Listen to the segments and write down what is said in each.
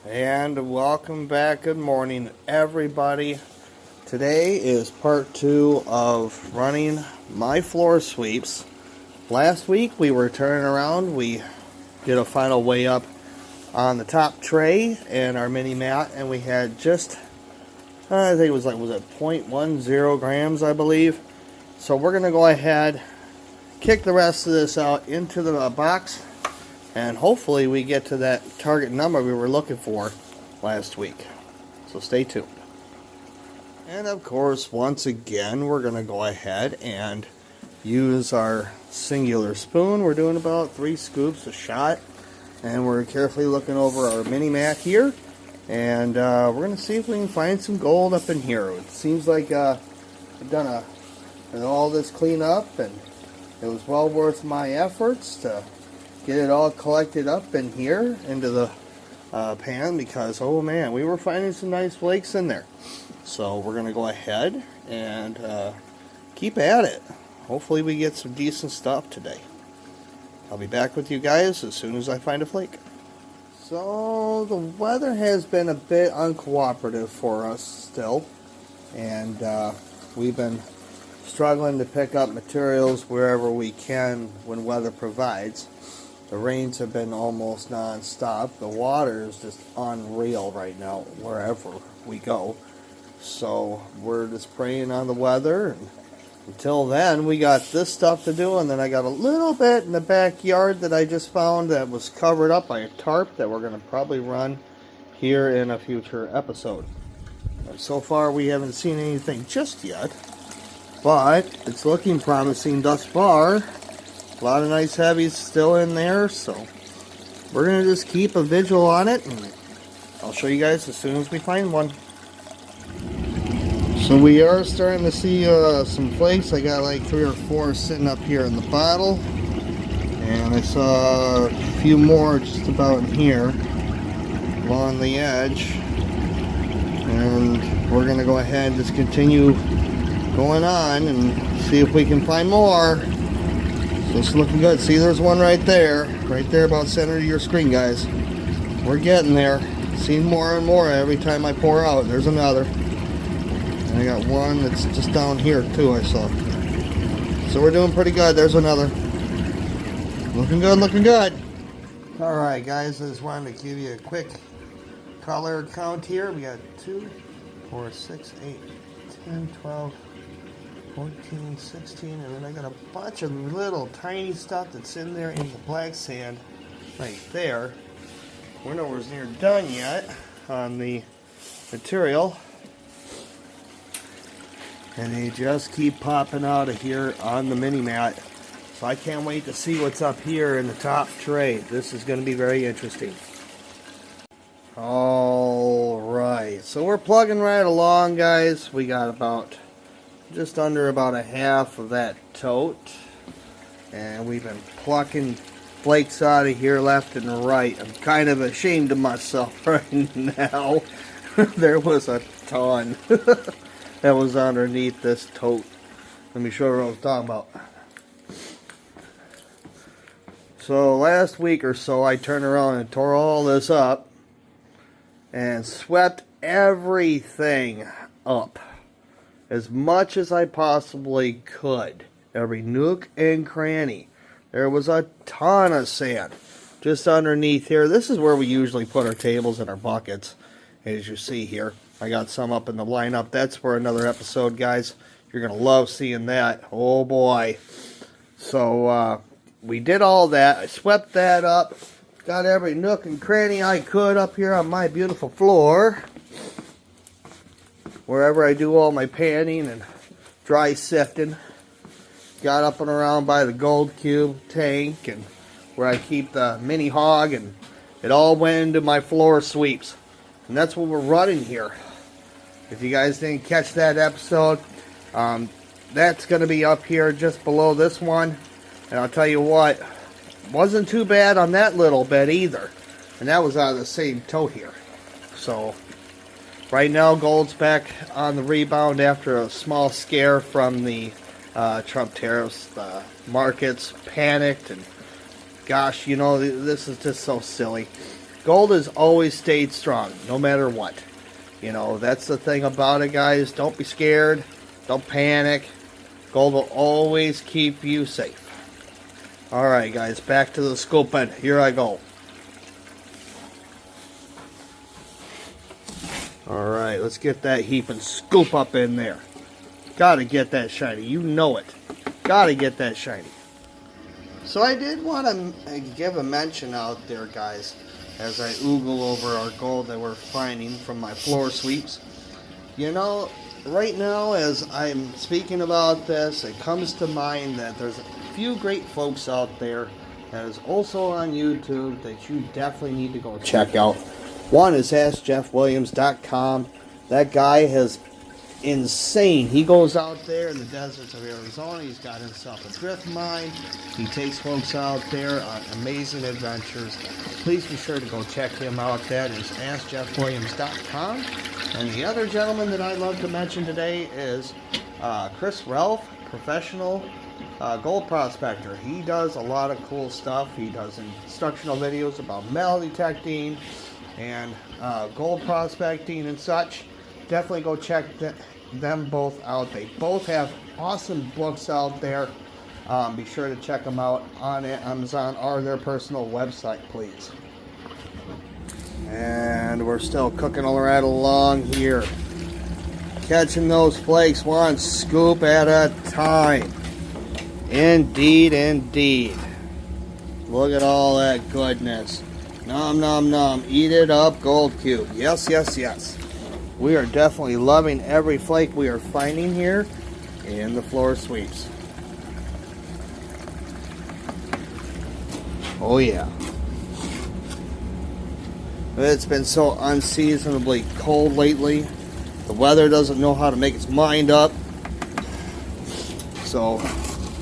And welcome back. Good morning, everybody. Today is part 2 of running my floor sweeps. Last week we were turning around. We did a final weigh up on the top tray and our mini mat, and we had just, I think it was 0.10 grams, I believe. So we're going to go ahead, kick the rest of this out into the box, and hopefully we get to that target number we were looking for last week. So stay tuned. And of course, once again, we're going to go ahead and use our singular spoon. We're doing about 3 scoops a shot. And we're carefully looking over our mini mat here. And we're going to see if we can find some gold up in here. It seems like we've done all this cleanup, and it was well worth my efforts to get it all collected up in here into the pan, because oh man, we were finding some nice flakes in there. So we're gonna go ahead and keep at it. Hopefully we get some decent stuff today. I'll be back with you guys as soon as I find a flake. So the weather has been a bit uncooperative for us still, and we've been struggling to pick up materials wherever we can when weather provides. The rains have been almost non-stop. The water is just unreal right now wherever we go. So we're just praying on the weather. And until then, we got this stuff to do, and then I got a little bit in the backyard that I just found that was covered up by a tarp that we're going to probably run here in a future episode. And so far, we haven't seen anything just yet, but it's looking promising thus far. A lot of nice heavies still in there, so we're going to just keep a vigil on it, and I'll show you guys as soon as we find one. So we are starting to see some flakes. I got like 3 or 4 sitting up here in the bottle, and I saw a few more just about in here along the edge, and we're going to go ahead and just continue going on and see if we can find more. So it's looking good. See, there's one right there about center of your screen, guys. We're getting there. Seeing more and more every time I pour out. There's another. And I got one that's just down here too, I saw. So we're doing pretty good. There's another. Looking good, looking good. Alright guys, I just wanted to give you a quick color count here. We got 2, 4, 6, 8, 10, 12, 14, 16, and then I got a bunch of little tiny stuff that's in there in the black sand right there. We're nowhere near done yet on the material, and they just keep popping out of here on the mini mat. So I can't wait to see what's up here in the top tray. This is going to be very interesting. Alright, so we're plugging right along, guys. We got about just under about a half of that tote, and we've been plucking flakes out of here left and right. I'm kind of ashamed of myself right now. There was a ton that was underneath this tote. Let me show you what I was talking about. So last week or so, I turned around and tore all this up and swept everything up as much as I possibly could. Every nook and cranny. There was a ton of sand just underneath here. This is where we usually put our tables and our buckets, as you see here. I got some up in the lineup. That's for another episode, guys. You're going to love seeing that. Oh boy. So we did all that. I swept that up. Got every nook and cranny I could up here on my beautiful floor, wherever I do all my panning and dry sifting. Got up and around by the gold cube tank and where I keep the mini hog, and it all went into my floor sweeps. And that's what we're running here. If you guys didn't catch that episode, that's going to be up here just below this one. And I'll tell you what, wasn't too bad on that little bit either. And that was out of the same tote here. So right now, gold's back on the rebound after a small scare from the Trump tariffs. The markets panicked, and gosh, you know, this is just so silly. Gold has always stayed strong, no matter what. You know, that's the thing about it, guys. Don't be scared. Don't panic. Gold will always keep you safe. Alright, guys, back to the scooping. Here I go. Alright, let's get that heap and scoop up in there. Gotta get that shiny. You know it. Gotta get that shiny. So I did want to give a mention out there, guys, as I oogle over our gold that we're finding from my floor sweeps. You know, right now as I'm speaking about this, it comes to mind that there's a few great folks out there that is also on YouTube that you definitely need to go check out. One is AskJeffWilliams.com. That guy is insane. He goes out there in the deserts of Arizona. He's got himself a drift mine. He takes folks out there on amazing adventures. Please be sure to go check him out. That is AskJeffWilliams.com. And the other gentleman that I'd love to mention today is Chris Ralph, professional gold prospector. He does a lot of cool stuff. He does instructional videos about metal detecting and gold prospecting and such. Definitely go check them both out. They both have awesome books out there. Be sure to check them out on Amazon or their personal website, please. And we're still cooking right along here. Catching those flakes one scoop at a time. Indeed, indeed. Look at all that goodness. Nom, nom, nom. Eat it up, Gold Cube. Yes, yes, yes. We are definitely loving every flake we are finding here in the floor sweeps. Oh yeah. It's been so unseasonably cold lately. The weather doesn't know how to make its mind up. So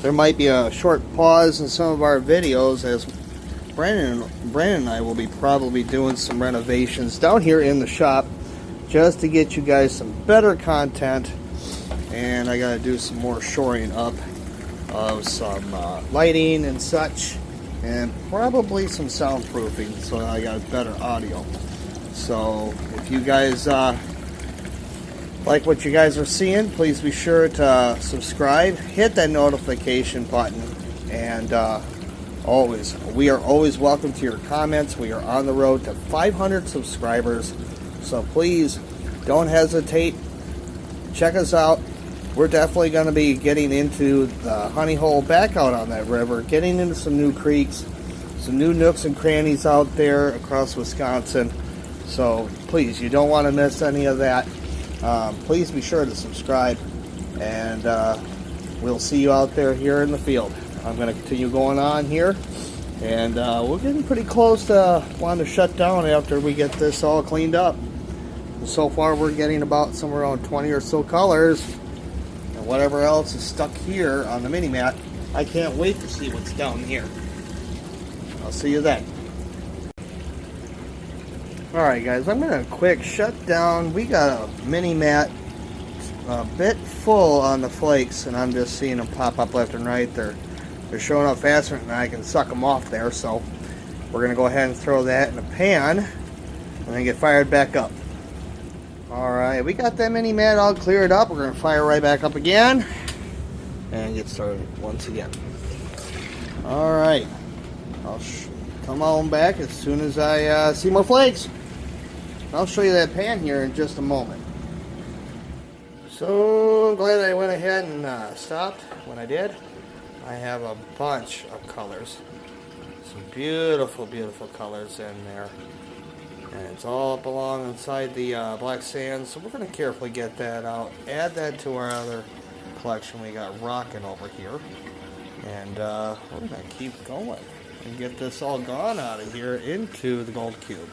there might be a short pause in some of our videos as Brandon and I will be probably doing some renovations down here in the shop just to get you guys some better content. And I gotta do some more shoring up of some lighting and such, and probably some soundproofing so I got better audio. So if you guys like what you guys are seeing, please be sure to subscribe, hit that notification button, and we are always welcome to your comments. We are on the road to 500 subscribers. So please don't hesitate. Check us out. We're definitely going to be getting into the honey hole back out on that river, getting into some new creeks, some new nooks and crannies out there across Wisconsin. So please, you don't want to miss any of that. Please be sure to subscribe, and we'll see you out there here in the field. I'm going to continue going on here, and we're getting pretty close to wanting to shut down after we get this all cleaned up. So far we're getting about somewhere around 20 or so colors, and whatever else is stuck here on the mini mat. I can't wait to see what's down here. I'll see you then. Alright guys, I'm going to quick shut down. We got a mini mat a bit full on the flakes, and I'm just seeing them pop up left and right. They're showing up faster than I can suck them off there, so we're going to go ahead and throw that in a pan and then get fired back up. Alright, we got that mini mat all cleared up. We're going to fire right back up again and get started once again. Alright, I'll come on back as soon as I see more flakes. I'll show you that pan here in just a moment. So I'm glad I went ahead and stopped when I did. I have a bunch of colors. Some beautiful, beautiful colors in there. And it's all up along inside the black sand, so we're going to carefully get that out. Add that to our other collection we got rocking over here. And we're going to keep going and get this all gone out of here into the Gold Cube.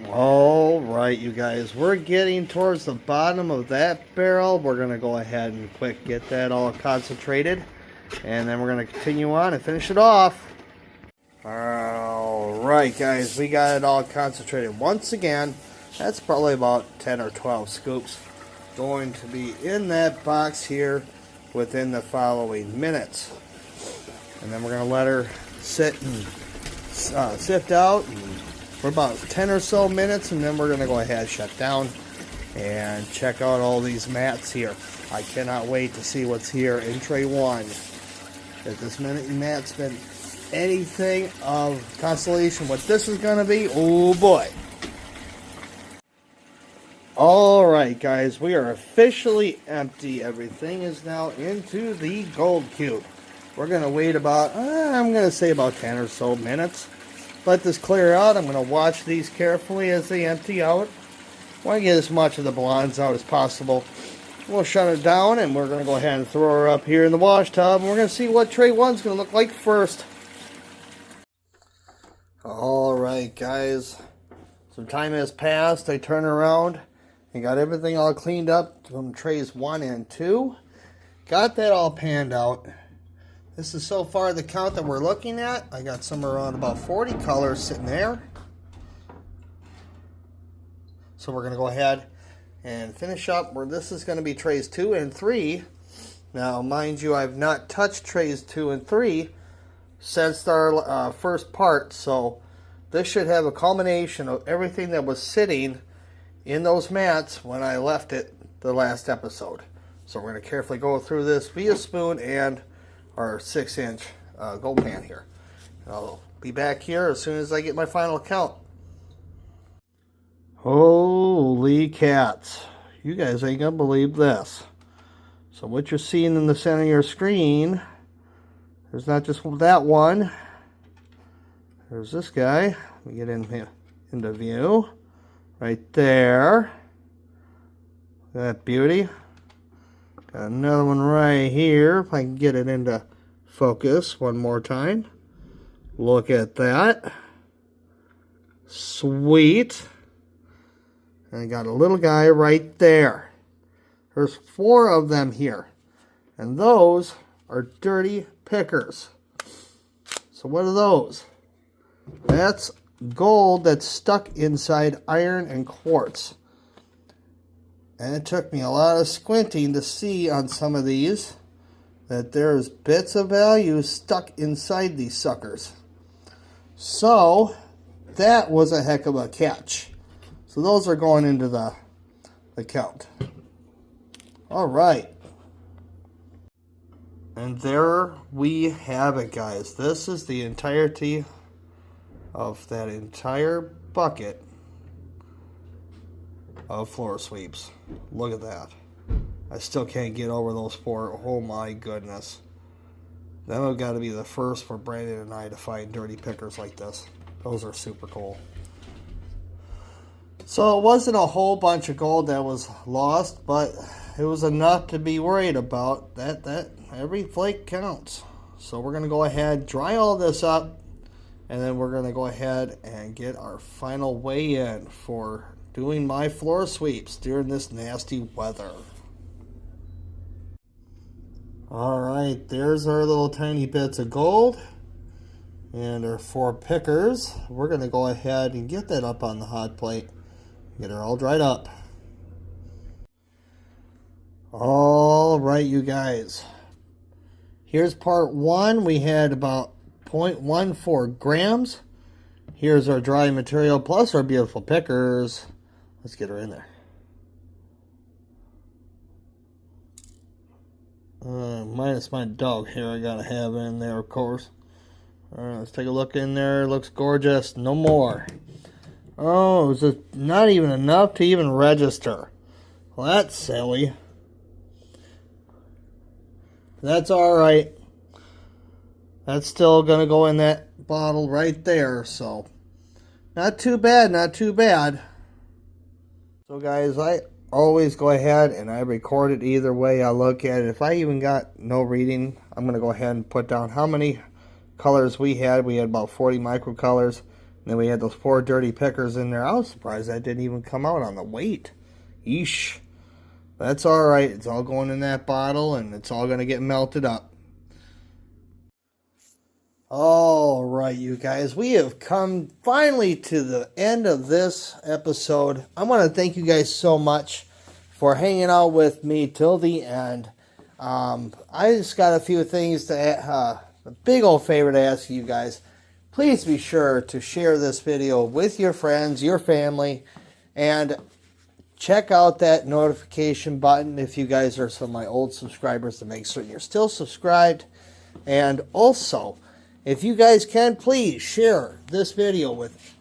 Alright, you guys, we're getting towards the bottom of that barrel. We're going to go ahead and quick get that all concentrated, and then we're going to continue on and finish it off. Alright guys, we got it all concentrated once again. That's probably about 10 or 12 scoops going to be in that box here within the following minutes. And then we're going to let her sit and sift out for about 10 or so minutes, and then we're going to go ahead and shut down and check out all these mats here. I cannot wait to see what's here in tray 1. If this mat's been anything of consolation what this is going to be, oh boy. Alright guys, we are officially empty. Everything is now into the gold cube. We're going to wait about, I'm going to say about 10 or so minutes. Let this clear out. I'm going to watch these carefully as they empty out. I want to get as much of the blondes out as possible. We'll shut it down and we're going to go ahead and throw her up here in the wash tub. And we're going to see what tray 1's going to look like first. Alright guys, some time has passed. I turn around and got everything all cleaned up from trays 1 and 2. Got that all panned out. This is so far the count that we're looking at. I got somewhere around about 40 colors sitting there. So we're going to go ahead and finish up where this is going to be trays 2 and 3. Now, mind you, I've not touched trays 2 and 3 since our first part. So this should have a culmination of everything that was sitting in those mats when I left it the last episode. So we're going to carefully go through this via spoon and our 6-inch gold pan here. I'll be back here as soon as I get my final count. Holy cats. You guys ain't gonna believe this. So what you're seeing in the center of your screen, there's not just that one. There's this guy. Let me get in here into view. Right there. That beauty. Got another one right here. If I can get it into focus one more time. Look at that. Sweet. And I got a little guy right there. There's 4 of them here. And those are dirty pickers. So what are those? That's gold that's stuck inside iron and quartz. And it took me a lot of squinting to see on some of these that there's bits of value stuck inside these suckers. So that was a heck of a catch. So those are going into the count. Alright. And there we have it, guys. This is the entirety of that entire bucket of floor sweeps. Look at that. I still can't get over those 4. Oh my goodness. That would got to be the first for Brandon and I to find dirty pickers like this. Those are super cool. So it wasn't a whole bunch of gold that was lost, but it was enough to be worried about. That every flake counts. So we're going to go ahead, dry all this up, and then we're going to go ahead and get our final weigh in for doing my floor sweeps during this nasty weather. Alright, there's our little tiny bits of gold and our 4 pickers. We're going to go ahead and get that up on the hot plate. Get her all dried up. Alright, you guys. Here's part 1. We had about 0.14 grams. Here's our dry material plus our beautiful pickers. Let's get her in there. Minus my dog hair I gotta have in there, of course. Alright, let's take a look in there. Looks gorgeous. No more. Oh, is it not even enough to even register? Well, that's silly. That's alright. That's still going to go in that bottle right there, so not too bad, not too bad. So guys, I always go ahead and I record it either way I look at it. If I even got no reading, I'm going to go ahead and put down how many colors we had. We had about 40 micro colors. And then we had those 4 dirty pickers in there. I was surprised that didn't even come out on the weight. Yeesh. That's alright. It's all going in that bottle and it's all going to get melted up. Alright, you guys. We have come finally to the end of this episode. I want to thank you guys so much for hanging out with me till the end. I just got a few things to a big old favor to ask you guys. please be sure to share this video with your friends, your family, and check out that notification button if you guys are some of my old subscribers to make certain you're still subscribed. And also, if you guys can, please share this video with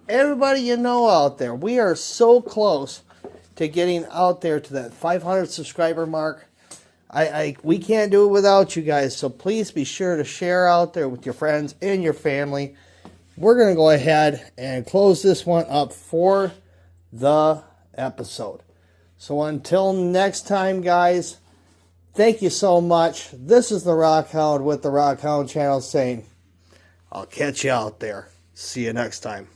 everybody you know out there. We are so close to getting out there to that 500 subscriber mark. We can't do it without you guys, so please be sure to share out there with your friends and your family. We're going to go ahead and close this one up for the episode. So until next time, guys, thank you so much. This is the Rockhound with the Rockhound channel saying, I'll catch you out there. See you next time.